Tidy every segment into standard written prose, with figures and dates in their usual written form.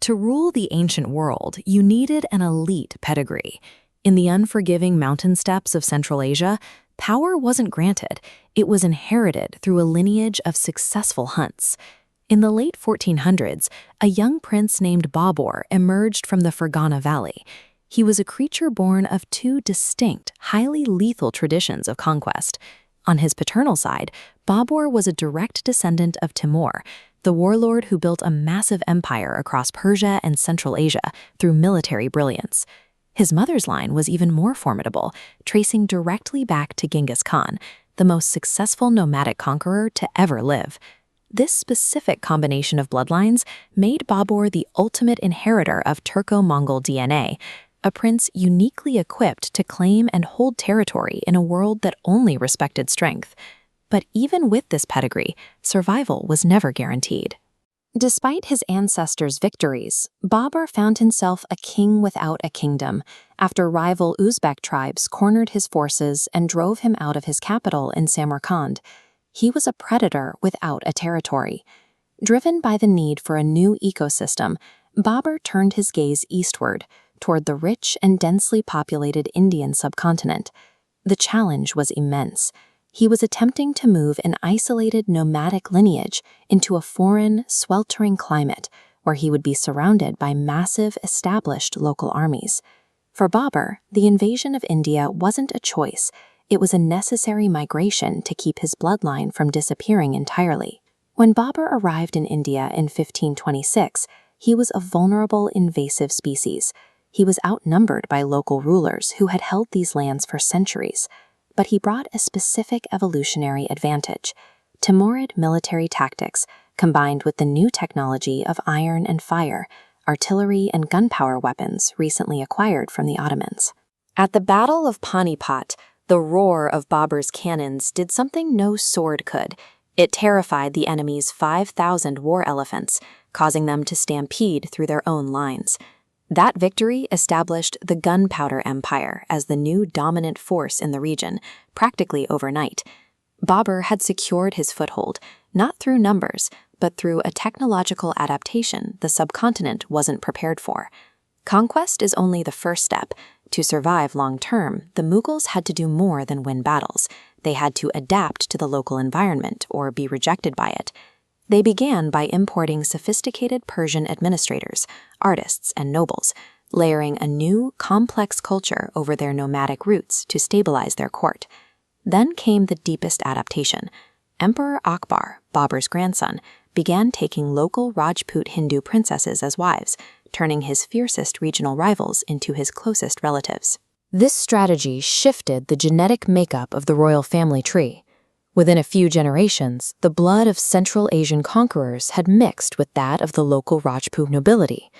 To rule the ancient world, you needed an elite pedigree. In the unforgiving mountain steppes of Central Asia, power wasn't granted, it was inherited through a lineage of successful hunts. In the late 1400s, a young prince named Babur emerged from the Fergana Valley. He was a creature born of two distinct, highly lethal traditions of conquest. On his paternal side, Babur was a direct descendant of Timur, the warlord who built a massive empire across Persia and Central Asia through military brilliance. His mother's line was even more formidable, tracing directly back to Genghis Khan, the most successful nomadic conqueror to ever live. This specific combination of bloodlines made Babur the ultimate inheritor of Turco-Mongol DNA, a prince uniquely equipped to claim and hold territory in a world that only respected strength. But even with this pedigree, survival was never guaranteed. Despite his ancestors' victories, Babur found himself a king without a kingdom after rival Uzbek tribes cornered his forces and drove him out of his capital in Samarkand. He was a predator without a territory. Driven by the need for a new ecosystem, Babur turned his gaze eastward, toward the rich and densely populated Indian subcontinent. The challenge was immense. He was attempting to move an isolated nomadic lineage into a foreign, sweltering climate where he would be surrounded by massive, established local armies. For Babur, the invasion of India wasn't a choice. It was a necessary migration to keep his bloodline from disappearing entirely. When Babur arrived in India in 1526, he was a vulnerable, invasive species. He was outnumbered by local rulers who had held these lands for centuries. But he brought a specific evolutionary advantage: Timurid military tactics combined with the new technology of iron and fire, artillery and gunpowder weapons recently acquired from the Ottomans. At the Battle of Panipat, the roar of Babur's cannons did something no sword could. It terrified the enemy's 5,000 war elephants, causing them to stampede through their own lines. That victory established the Gunpowder Empire as the new dominant force in the region, practically overnight. Babur had secured his foothold, not through numbers, but through a technological adaptation the subcontinent wasn't prepared for. Conquest is only the first step. To survive long-term, the Mughals had to do more than win battles. They had to adapt to the local environment or be rejected by it. They began by importing sophisticated Persian administrators, artists, and nobles, layering a new, complex culture over their nomadic roots to stabilize their court. Then came the deepest adaptation. Emperor Akbar, Babur's grandson, began taking local Rajput Hindu princesses as wives, turning his fiercest regional rivals into his closest relatives. This strategy shifted the genetic makeup of the royal family tree. Within a few generations, the blood of Central Asian conquerors had mixed with that of the local Rajput nobility.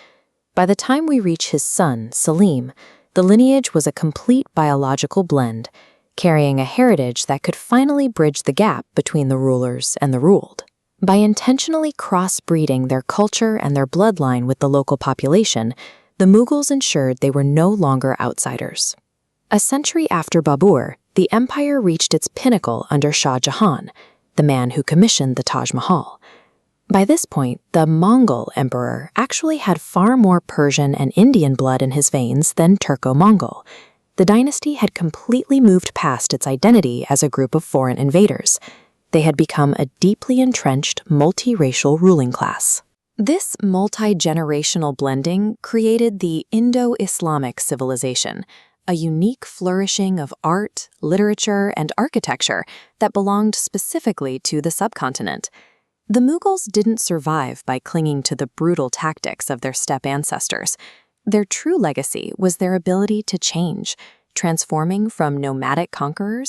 By the time we reach his son, Selim, the lineage was a complete biological blend, carrying a heritage that could finally bridge the gap between the rulers and the ruled. By intentionally cross-breeding their culture and their bloodline with the local population, the Mughals ensured they were no longer outsiders. A century after Babur, the empire reached its pinnacle under Shah Jahan, the man who commissioned the Taj Mahal. By this point, the Mongol emperor actually had far more Persian and Indian blood in his veins than Turco-Mongol. The dynasty had completely moved past its identity as a group of foreign invaders. They had become a deeply entrenched, multiracial ruling class. This multi-generational blending created the Indo-Islamic civilization, a unique flourishing of art, literature, and architecture that belonged specifically to the subcontinent. The Mughals didn't survive by clinging to the brutal tactics of their steppe ancestors. Their true legacy was their ability to change, transforming from nomadic conquerors